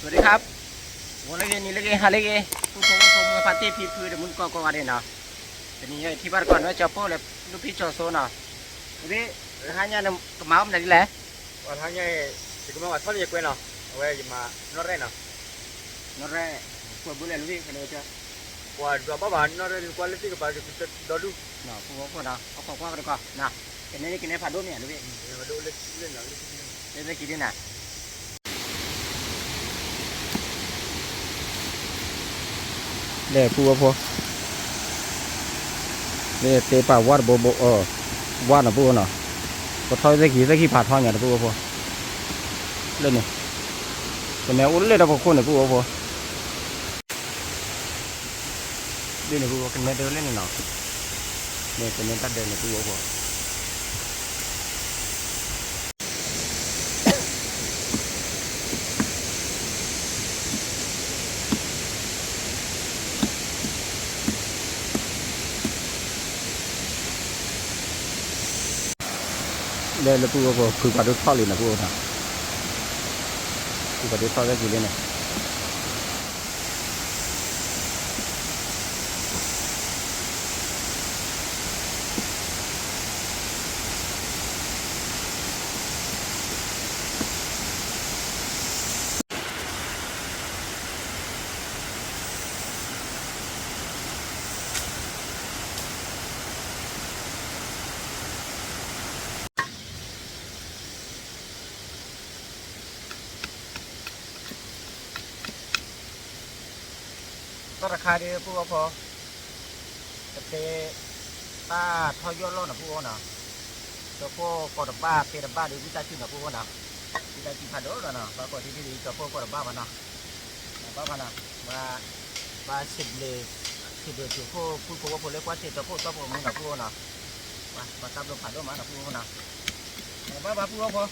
วัสดีครับวันนี้นี่เลยฮะเลยผู้ชมมาพาร์ตี้พีพื้นมุนก็ว่าเด่นนะทีนี้ที่บ้านก่อนว่าจะพ่อเลยลูกพี่จอโซนะวันนี้หายเนี่ยกับม้ามันได้แหละวันทั้งยัยสิกมาว่าทอดยังกวนเนาะเอาไว้ยิมานอร์เรนเนาะนอร์แร่พวกบุญเลยลูกพี่กันเลยจ้ะว่าดราบ้านนอร์เรนคุณภาพก็ไปจะดอดูเนาะพวกนะเอาของว่ากันดีกว่านะกินนี่กินนี่ผัดด้วยเนี่ยลูกพี่มาดูเล่นเนาะเล่นกินนี่นะเด็กผู้พ่อเด็กเตะป่าวาดโบโบวาดนะผู้เนาะก็ทอยสักขี้ผัดทอยเนี่ยผู้พ่อเล่นนี่แต่แนวอุ้นเลยเราพอคนเนี่ยผู้พ่อเดี๋ยวนี่ผู้กันเนี่ยเดินเล่นนี่เนาะเนี่ยกันเนี่ยตัดเดินเนี่ยผู้พ่อเล่นแล้วผู้พ่อคือปัดด้วยท่อเลยนะผู้นะคือปัดด้วยท่อได้กี่เล่นเนี่ยก็ราคาดีผู้พ่อเตะตาทอยย้อนล้อนะผู้นะตัวพ่อกอดบ้าเตะบ้าดูวิจารณ์นะผู้นะวิจารณ์พันธุ์แล้วนะบางคนที่ดีตัวพ่อกอดบ้ามันนะบ้ามันนะมาสิบเลยตัวพ่อผู้ว่าพ่อเล็กกว่าตัวพ่อตัวพ่อมึงนะผู้นะมาตามลงผ่านด้วยมันนะผู้นะบ้าผู้พ่อ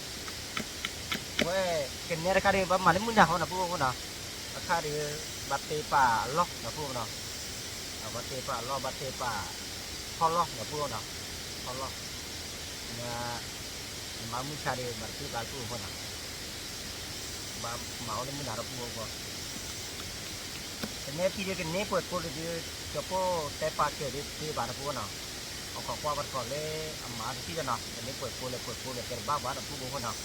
เว้ยกินเนี่ยราคาดีบ้ามันนี่มึงอยากเขานะผู้นะราคาดีบัตเตป่าล็อกนะพวกเนาะบัตเตป่าล็อกบัตเตป่าพอล็อกนะพวกเนาะพอล็อกเนี่ยมามุชาดีบัตเตป่าพวกเนาะบ้าเมาเนี่ยมันด่าเราพวกก็เนี่ยพี่เด็กเนี่ยเปิดโปรเลยจะพวกเตป่าเกิดที่บ้านพวกเนาะเอาของว่าบัตรก่อนเลยมาที่จะเนาะเนี่ยเปิดโปรเลยเกิดบ้าพวกเนาะ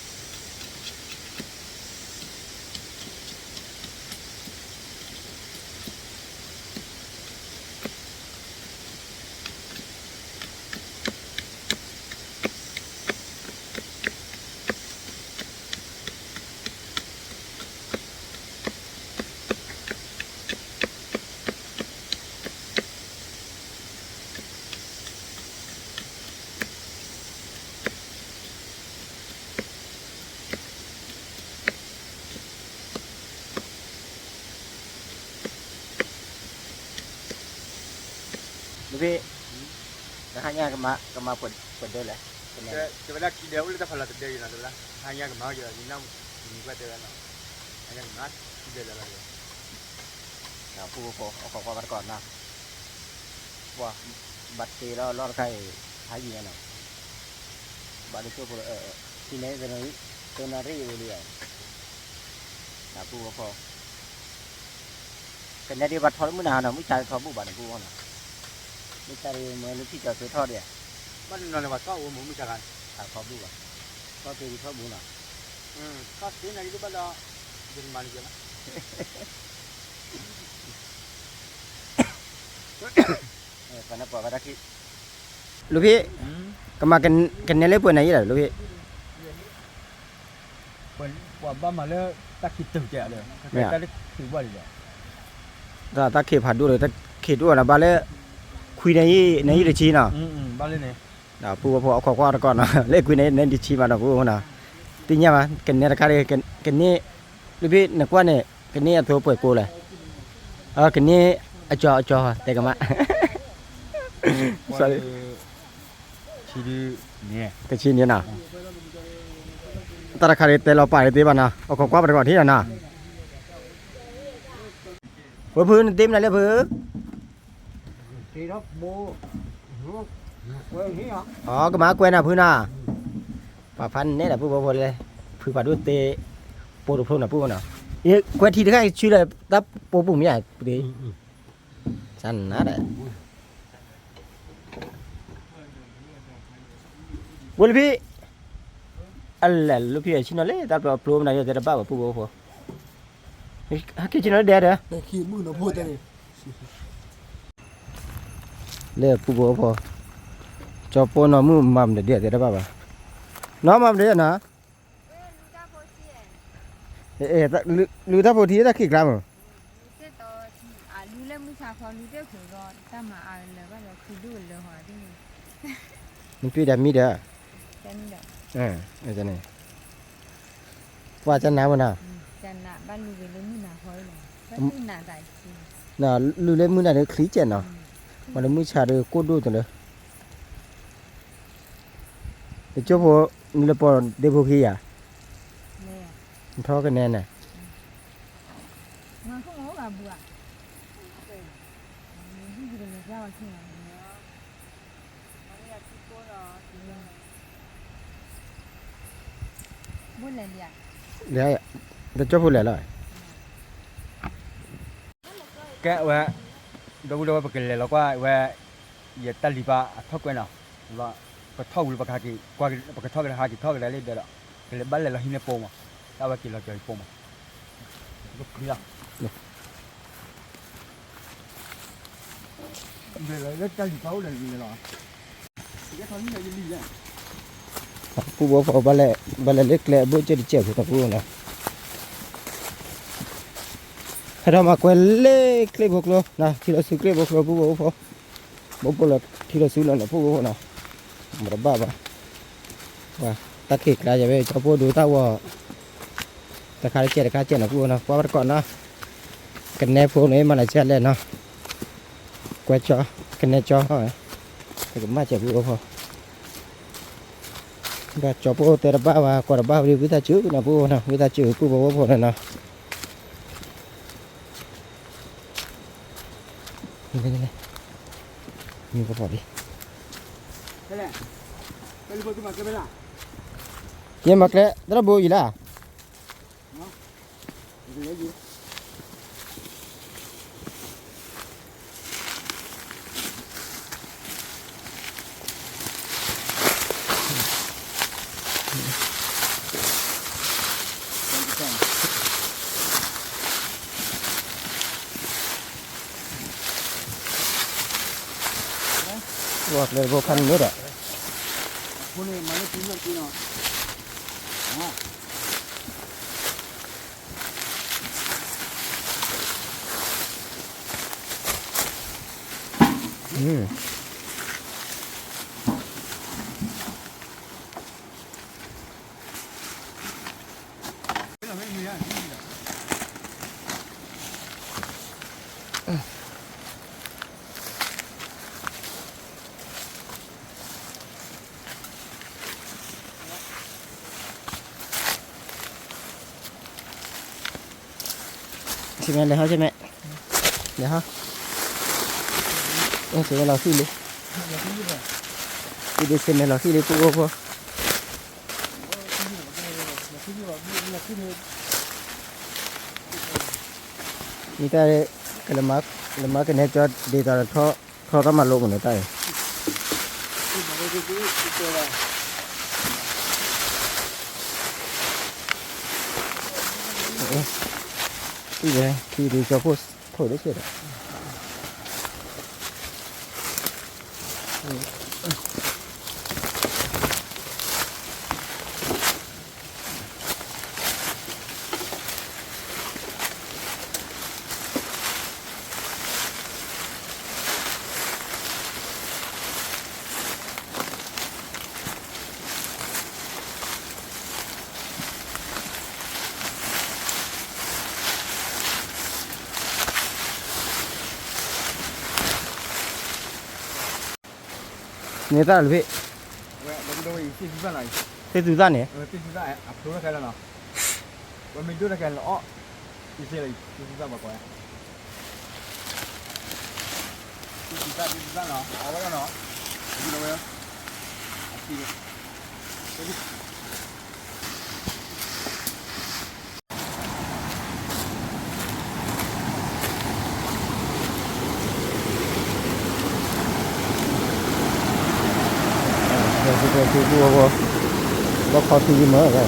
ลูกพี่แล้วข้างนี้ก็มาเปิดเดินเลยจะเวลาคิดเดียวเลยจะพลัดเดียวอยู่นะดูละหายากมาเยอะยิ่งน้ำยิ่งกว่าเดิมเนาะหายากมากคิดเดียวอะไรนะผู้ปกครองเอาของมาก่อนนะว่าบัตรตีแล้วรอดใครหายยิงกันเนาะบัตรที่ตัวที่ไหนจะนี่ตัวนารีอยู่เลยนะผู้ปกครองเป็นนารีบัตรทอดมือหนาเนาะมือชายทอดมือบัตรผู้ปกครองนะมือชายเหมือนที่จะซื้อทอดเนี่ยมันนอนในวัดก็อุ้มมือจักรทอดมือก็ตีทอดมือนะก็ตีนาฬิกาบ้านเราเป็นมันเยอะนะกันนะปอกันนะคิลูกพี่ก็มากันเนี่ยเล่นปืนไหนเหรอลูกพี่ปืนว่าบ้ามาเลยตะคิดตึงเจ๋อเลยตะคิดว่าเลยตาเขียบผัดดูเลยตาเขียบด้วยนะบ้านเล่คุยในดิชีน่ะบ้านเล่เนี่ยผู้ว่าพอเอาของว่าก่อนนะเล่คุยในดิชีมาหน่ะผู้ว่านะตีเนี่ยมากันเนี่ยราคาเลยกันนี่ลูกพี่นึกว่าเนี่ยกันนี่ตัวเปิดกูเลยกันนี่จอแต่กันมาsorry ชีดีเนี่ยกระชีเนี่ยนะตราคาเรตเราไปตีบ้านนะเอาของกว้าไปก่อนที่นั่นนะพื้นเต็มเลยเลยพื้นที่รับโบอ๋อก็มาเกวนนะพื้นน่ะป่าพันเนี่ยแหละผู้บริโภคเลยพื้นป่าด้วยเตะโปรตุพลนะผู้น่ะ เอ๊ะกว่าที่ได้ชื่ออะไรตับโปปุ่มใหญ่ดิสั่นนะได้บุลพี่อะไรลูกพี่ชินอะไรตับโปรมนายจะได้บ้าปุ๊บปุ๊บฮักชินอะไรเดี๋ยว แต่ขี้มือน่ะพูดได้นี่ เล่ปุ๊บปุ๊บจอปนอมือมัมเดี๋ยวได้บ้าป่ะน้องมัมเดี๋ยวนะเอ๊ะลูท่าโพธิตะขี้กรัม 这都啊，你那没啥好，你这口罩，咱们啊，那个了，口罩了哈，这个 มันปีดมีเด้อ 真的， จะนี่ว่าจะน้ำมันน่ะ 真的，把路给了没拿好了，把你拿在去， น่ะลูเล่มือน่ะเด้อคลีเจนเนาะมันมือชาเด้อโคดูตัวเด้อเจ้าพ่อนี่ละปอเดโพขี้อ่ะ 没有， มันทอกันแน่น่ะ 我说我干不啊？你这个没让我听啊？不来的， แล้วเดี๋ยวเจ้าพ่อแล้วล่ะ แกว่าดูปกติแล้วก็ว่าอย่าตัดลิบะทอกกันเนาะว่าก็ทอกลิบะคากิกว่าก็ทอกกันฮากิทอกกันเลยเด้อก็เลยบ้านเราหินโปมาแต่ว่ากินเราจะโปมาก็เคลียร์เดี๋ยวเราจะลิบะอะไรนี่เนาะแกทำนี่จะดีอ่ะ ผู้บ่พอบาลเล็กแลบ่จะเจ็บตัวผู้นะให้เรามาควนเล็กเล็กพวกเรานะที่เราซื้อเล็กพวกเราผู้บ่พอบ่ปลดที่เราซื้อแล้วผู้บ่นะบ่บ้าบ่ว่าตะเกียกลายจะไปเจ้าผู้ดูตาว่าตะคาเจ็ดคาเจ็ดนะผู้นะว่าก่อนนะกันแน่พวกนี้มันอาจจะเล่นนะกว่าจอกันแน่จอแต่ก็มาเจ็บผู้บ่พอก็จบโอเตอร์บ้าว่าก่อนบ้าวิธีชื่อนะผู้นะวิธีชื่อผู้บ่พอนะนี่มีก็พอดี นั่นแหละเป็นคนที่มาเก็บไปละ เยี่ยมมากเลยแล้วบูอีล่ะ เดี๋ยวอยู่ บอกเลยบ่คันนี้แหละ คนนี้มาเล่นทีมเราทีเนาะอ๋อ ไม่มีอ่ะ ใช่ไหมเลยเขาใช่ไหมเดี๋ยวฮะโอ้เสียเราที่เลยที่เด็กเส้นเราที่เลยปุ๊บปุ๊บนี่แต่กระมักกันเนี่ยจอดดีตาท่อก็มาลงเหมือนกันที่เลยที่ดีจะพูดถอยได้เฉย นี่ตาลูกพี่ เว้ยเราดูอีกที่สุดอะไร เฮ้ยดูตาเนี่ย ที่สุดอะไรอ่ะดูแล้วกันแล้วเนาะวันมีดูแล้วกันอ๋อที่สุดอะไรที่สุดอะไรก่อนที่สุดเนาะเอาไว้แล้วเนาะดูแล้วเว้ยที่ คือบัวก็ขอทีเหมือนกัน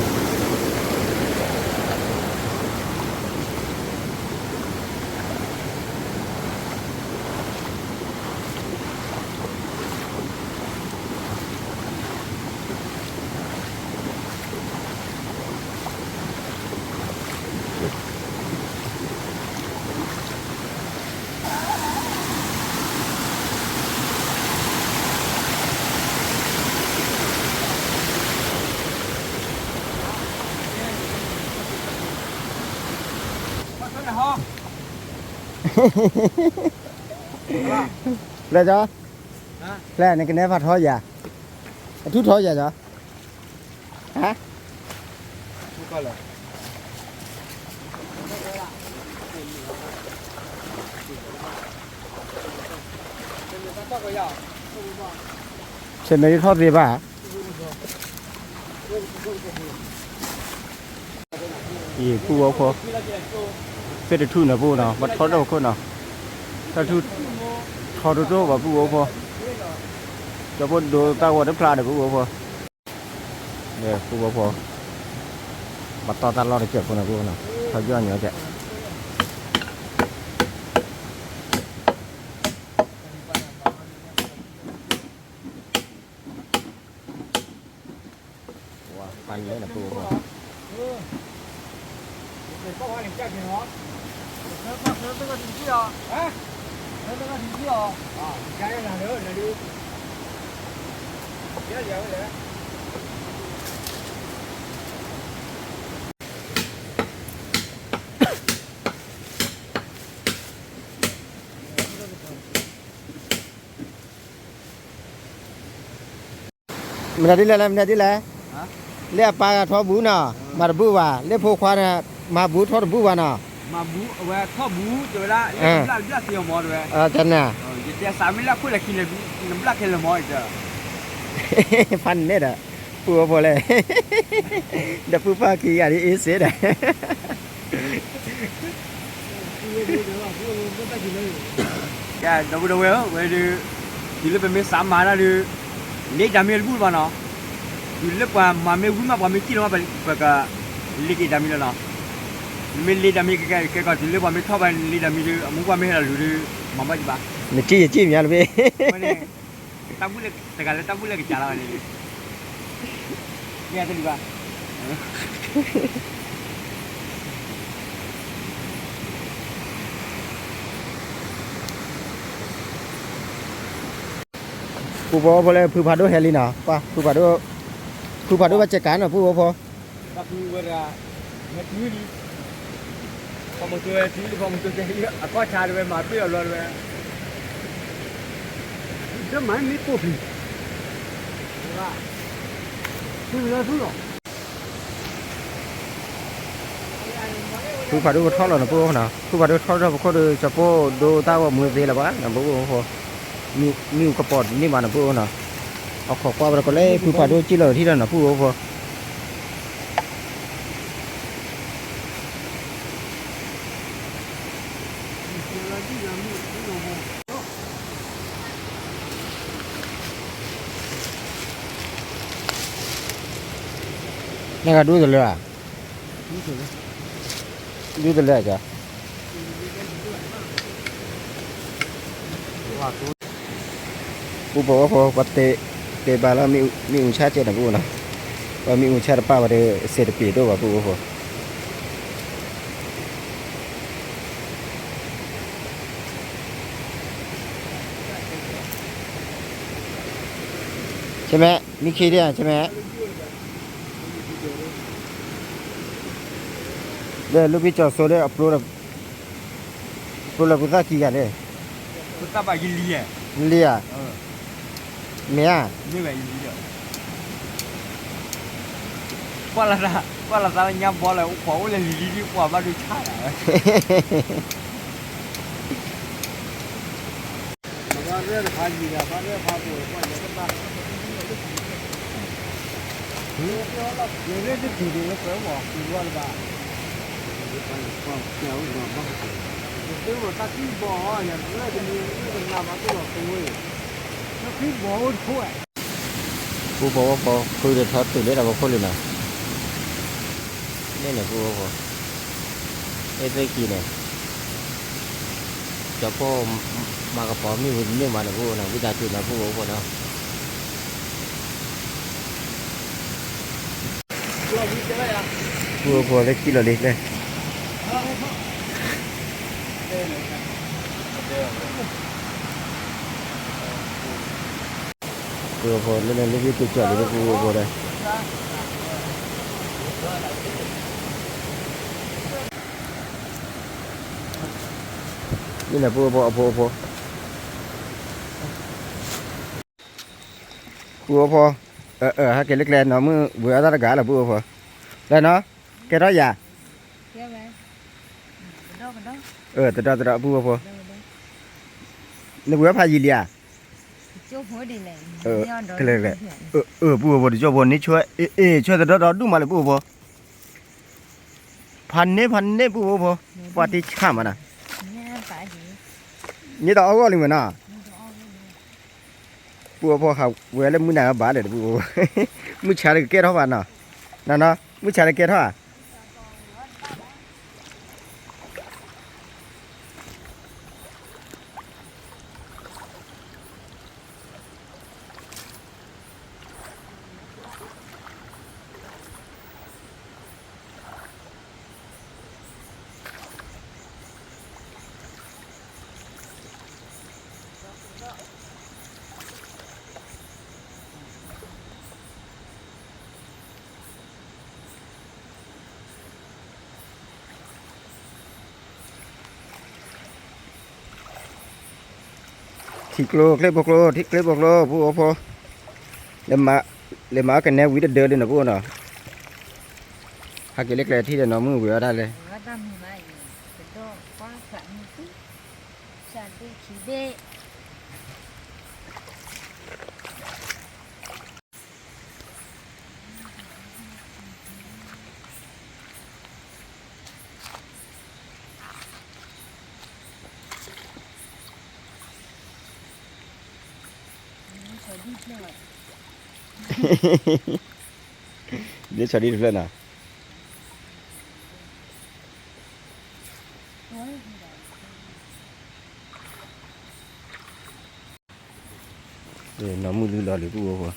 เลยจ้ะแล้วในกันแน่ผัดทอดอย่าทุกทอดอย่าจ้ะฮะทุกก็เลยเช่นนี้ทอดดีป่ะอีกูเอาพอเฟดทูน่ะปูเนาะบัดทอดเอาคนเนาะถ้าทูทอดโตว่าปูเอาพอจะบ่ดูตาว่าได้ปลาได้ปูเอาพอเนี่ยปูเอาพอบัดตอตลอดเจ็บคนน่ะปูเนาะถ้าย้อนเหนียวแกว้าปันเยอะน่ะปูเอาพอก็ว่าหนึ่งแจ้งเนาะเธอก็ถึงที่อ่ะฮะเธอก็ถึงที่อ่ะแกยังหาเด้อนะดิเดี๋ยวเลยมันได้แล้วมันได้แล้วเลี้ยปลาทอบูน่ะมาบูว่าเลี้ยโพควาน่ะมาบูทอบูว่าน่ะมาบูเวทอบูเดี๋ยวละเลี้ยบลักเสียหมดเลยจันน่ะเดี๋ยว3 มิลละคุยละกินเลยน้ำลักแค่ละหมดจ้ะพันเนี่ยอ่ะปูพอเลยเดี๋ยวปูปลากี่อันนี้เสียได้แกเดี๋ยวเว้ยดิดิเลยเป็น3 มาแล้วดิเลี้ยจามีลูกบ้านเนาะดิเลยว่ามาไม่รู้มาว่าไม่กินมาเป็นก็เลี้ยจามีแล้วเนาะไม่เลี้ยจามีก็ดิเลยว่าไม่ชอบไปเลี้ยจามีดิมึงว่าไม่ให้เราดูมาบ้าจีบ้าไม่จี้มีอะไรเว้ยไม่เนี่ยตั้งบุญเลยแต่การตั้งบุญเลยก็จ่าแล้วนี่เนี่ยตัวนี้บ้าปูพอเลยปูพาดูเฮลิน่ะป่ะปูพาดูว่าจัดการน่ะปูพอก็คือว่าเมื่อกี้นี่พอมาตัวที่พอมาตัวที่อ่ะก็ชาด้วยมาเปรี้ยวเลยจะไม่มีปูผีว่าคือเราทุกข์ปูพาดูทอดแล้วนะปูน่ะปูพาดูทอดแล้วก็ดูจะปูดูตาว่ามือเสียแล้วป่ะนะปูพอมีกระป๋องนี่มานะปูน่ะเอาขอกว่าแล้วก็เลยปูพาดูจิเลยที่นั่นน่ะปูพอนี่ก็ดูตัวเลยอ่ะดูตัวเลยจ้ะปูบอกว่าพอวัดเตบาลามีอุ่นชาเจนะปูนะว่ามีอุ่นชาป้าว่าได้เศรษฐปีด้วยว่าปูพอใช่ไหมมีคีเดียใช่ไหมเดี๋ยวลูกพี่จอดโซ่เลยอัพโหลดกุศลกี่กันเลยกุศลบายิลีเลียเมียไม่แบบยิลีว่าละตาเนี่ยบอลเลยขอว่าเลยลีดีกว่ามาดูชาติว่าเรื่องพายีอะว่าเรื่องพาตัวว่าอย่างนั้นบ้างเรื่องที่ถือดีก็เสริมบอกคือว่าละบ้างคือว่าตาที่บ่ออย่างนี้จะมีเรื่องนำมาตัวตัวถ้าที่บ่อช่วย ผู้บอกว่าพอคุยเดือดทอดตื่นได้เราบอกคนเลยนะนี่แหละผู้บอก เอสไอกีเนี่ยจะพ่อมากระป๋อมีหุ่นมีมาหนึ่งผู้นะวิจารณ์จุดนะผู้บอกนะผู้บอกเล็กกิโลเล็กเลยผู้บอกเล่นเล่นจุดจ่อเลยผู้บอกเลยนี่แหละผู้บอกผู้บอกฮะเกล็กแลนเนาะมือเบื่อตาตะกาละผู้บอกแล้วเนาะแกร้อยยา kéo về đâu còn đâu แต่ดอผู้บอก đâu đâu นึกว่าพายีเลีย chỗ phố đi này cái này này bùa bùa cho bùa níช่วยช่วยแต่ดอดูมาเลยบùaพันเน่บùaปาติข้ามันนะ nghe phải gì นี่ต่อก็เลยมันนะ nhưng đóบùaเขาเวลามื้อหน้าบ้าเลยบùaมื้อเช้าเลยเกล้าบ้านน่ะนั่นเนาะมื้อเช้าเลยเกล้าที่กลัวเคล็ดบอกโลที่เคล็ดบอกโลบùaพอเลยมากันแนววิดเดินเลยนะบùaเนาะหากเล็กๆที่จะน้องมือเบื่อได้เลย bữa tâm thì mai cái đó quá sẵn tí sẵn tí chỉ bê phải đi rồi เดี๋ยวชาดีเลยนะ nó mưa lừa được bùa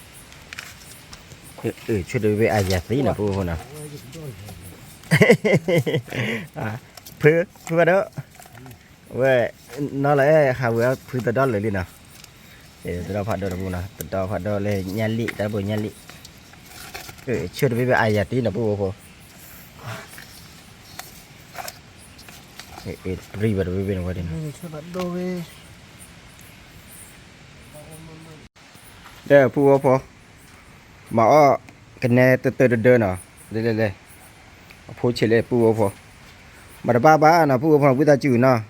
chưa được về ai giặt tí nào bùa nào phứ đó về nó lại hào về phứ từ đó lại đi nào để từ đó phát đồ bùa nào từ đó phát đồ lên nhà lị đã bùa nhà lị chưa được về ai giặt tí nào bùa ri vào về nào đi nào đây phu phu mà cái này từ từ nào đây phu chỉ lấy phu mà ba nào phu bây giờ chịu nào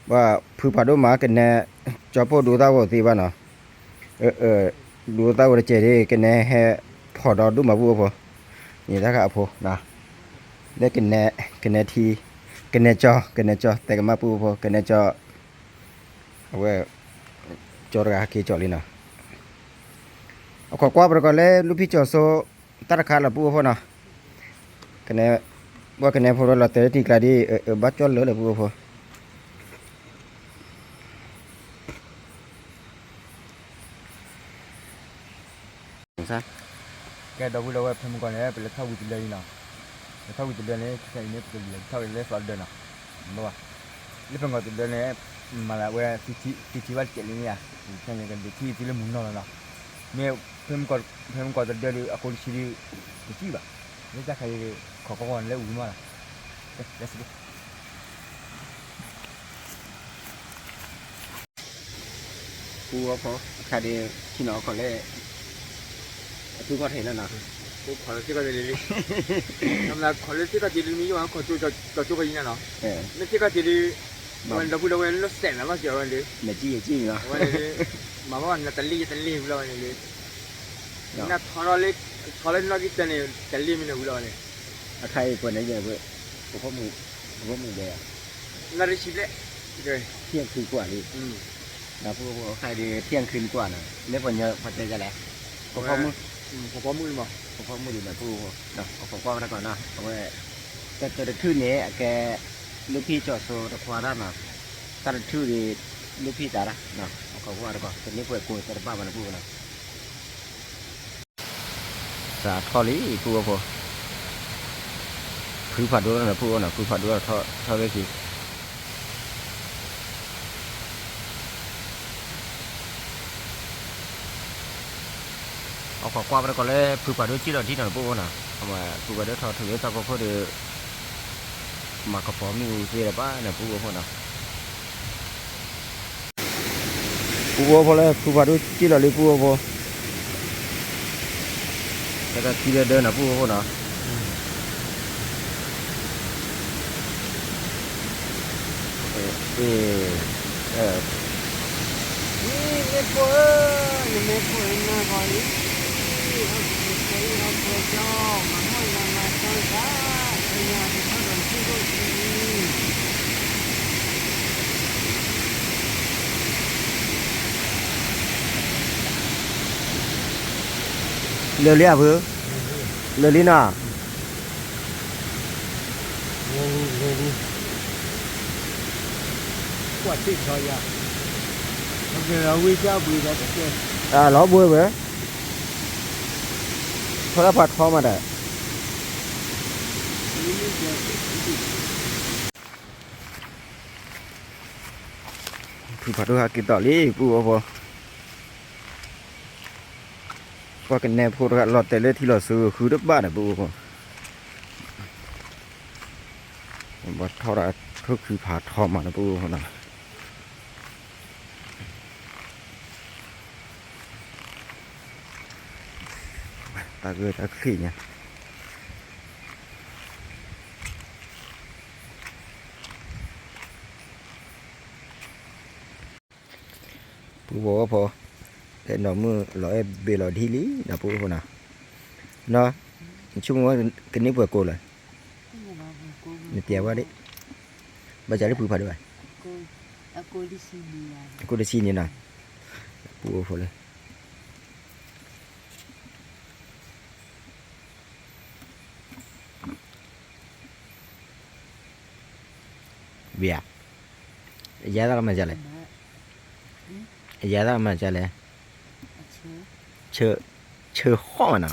và phu phải đối mà cái này cho phu đủ tao thì ba nào đủ tao để chơi đi cái này hay thọ đó đúng mà phu nhìn thấy cả phu nào đây cái này thì cái này cho tại cái mà phu cái này cho về cho ra kia cho đi nàoขอความประกอบเลยลูกพี่จอโซตระคาละปูพ่อเนาะกันเนี่ยว่ากันเนี่ยพอเราเตะที่กระดีบัดจอเลยละปูพ่อซะ cái đầu đầu em còn này phải là thâu từ đây nào thâu từ đây này cái này từ đây thâu lấy vào đây nào đúng không lúc còn từ đây này mà là que chi bắt chạy lên nha cái này cần để chi là muốn nào mẹ thêm còn từ đây đi aku di sini chi ba ini tak kayak kok còn lấy uống mà let's goปูพ่อคาดีที่น้องก่อนเลยปูก็เห็นแล้วนะ 뭐 퀄리티가 되리 남나 퀄리티가 되리미 요 한거 저쪽가 있냐나 퀄리티가 되리วันเราพูดเราเว้นรถแสงแล้วว่าเกี่ยวกันเลย เนี่ยจี้เหรอ วันนี้มาว่านาตาลีพูดเราเนี่ยน่าทอร์เล็กนักกีฬาเนี่ยตาลีมีเนี่ยพูดเราเนี่ย ใครคนไหนเยอะเว้ยผมก็มือเดียว น่าจะชิบเลย เที่ยงคืนกว่าดินะพวกใครดีเที่ยงคืนกว่าน่ะเนี่ยคนเยอะพอใจกันแล้ว พ พอมือพอมือบ่ พอมืออยู่ไหนผู้เนาะเอาก่อนแล้วก่อนนะเอาไว้แต่จะชื่อนี้แกลูกพี่จอดโซ่ตะควาด้านน่ะถ้าชื่อดีลูกพี่จ๋าละเนาะเอาก่อนแล้วก่อนตอนนี้เปิดกูจะบ้ามันผู้นะสาทอลีผู้พอคือผัดด้วยนะผู้นะคือผัดด้วยทอดไว้กี่เอาขอกว่าไปก่อนเลยคือผัดด้วยที่เราที่หน่อยผู้นะเอามาคือผัดด้วยทอดถือตะก็พอดีมากระป๋อมีเสียบ้าเนี่ยผู้พอนะผู้พอเลยคือผัดด้วยที่เราเลยผู้พอแต่ก็ที่เดินนะผู้พอนะนี่เล็กกว่านี่เล็กกว่าน่าก่อนนี่เอาไปเอาไปจ้อมาให้มาจ้อจ้าไอ้ยาที่เขาโดนที่โดนที่เรือเรียบเพื่อเรือลีน่าเรือลีกว่าที่ชอยาโอเคเราวิ่งจ้าบุยแล้วก็เจอล้อบุยเว้ยเพราะผัดพอมาได้คือผัดด้วยกินต่อเลยกูเอาพอว่ากันแน่พูดกันหลอดแต่เลือดที่หลอดซื้อคือดับบ้านอ่ะกูพอว่าเท่าไรก็คือผัดทอมานะกูพอนะตาเกยตาขี้เนี่ยปูบอกว่าพอแต่หน่อมือหล่อเบลอดีลีนะปูพอนะเนาะช่วงว่ากันนี้เปิดโกเลยนี่เตี้ยว่าดิบาจาริปูผัดด้วย Aku di sini ya. Aku di sini nahปูพอเลยbiar giá đó mà trả lại giá đó mà trả lại chờ chờ hoa nào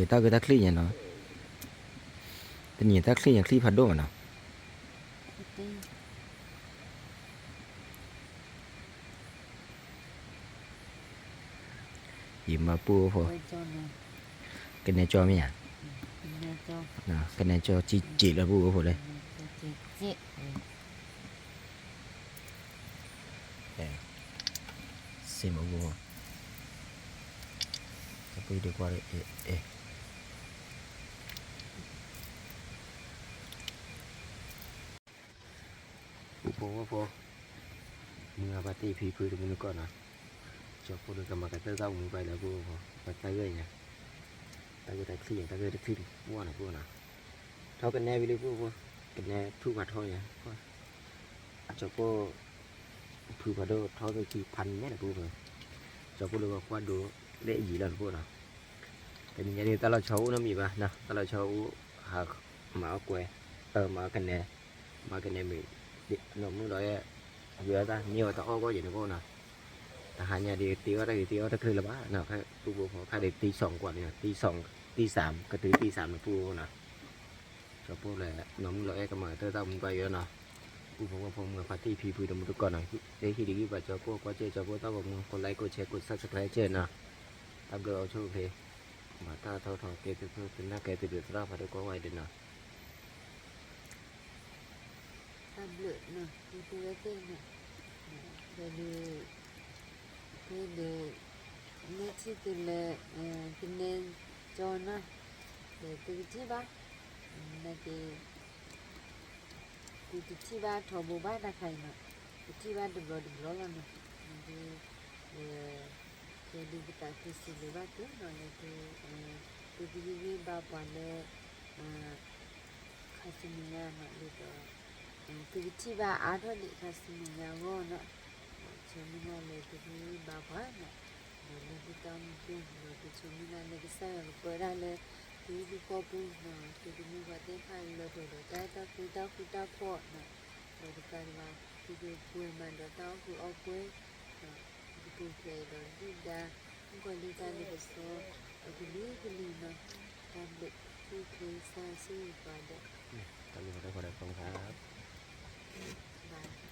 tao cứ tao click nó tự nhiên tao click click phạt đồ nào gì mà pu phô cái này cho mấy à nào cái này cho chỉ là pu phô đây xem mà pu cái đi qua đây pu phô mưa ba tì phi phi được mưa con à cho cô được cầm cái tơ rau mình vậy là cô phải tay gầy nhỉ tay gầy tay khi mua là cô nào thao cái ne đi cô cái ne thu hoạch thôi nhỉ cho cô thu hoạch đâu thao cái chiพันnhé là cô rồi cho cô được qua đồ lễ gì là cô nào cái này đi ta là cháu nó mì ba nè ta là cháu hả máu quê máu cái này mì nó muốn nói vừa ta nhiều tao có gì nữa cô nào hanya di tiwa taคือละบ้าเนาะแค่ปูพอแค่ได้ตี2กว่าเนี่ยตี2ตี3ก็ถือตี3นะปูนะชอบปูเลยน้องเราเอ๊ะก็มาเตอร์ตามึงไปเยอะเนาะปูผมว่าผมกับพาร์ตี้พีดมทุกคนนะเดี๋ยวที่ดีกว่าชอบปูก็เจอชอบปูต้องบอกมึงกดไลค์กดแชร์กดซับสไครต์เจอนะตามเกลือเอาโชคดีมาตาเท่าเกตุเป็นหน้าเกตุเดือดร้อนพาด้วยก็ไว้เดินนะ Tablet nah, itu aja nah. Jadi Jadi Nanti tu le kena Jona tu tiba nanti tu tiba thobo ba dah kai nak tiba deblo lah nak nanti jadi kita kisi deba tu nanti tu tiba ba pada 가슴이야 말이도 그 집아 아들이 가슴이냐고 너 재미나 내들이 봐봐 너도 담고 너도 재미나 내가 사야 거라래 그리고 거부 너 그리고 누가 대팔로도 다다 구다 포 너도 가라 그리고 부에만 더 그 어부에 그 부에도 리다 그리고 리다리겠어 그리고 너 담배 그 사실 봐도 ตอนนี้ก็ได้ขอได้ของครับ 나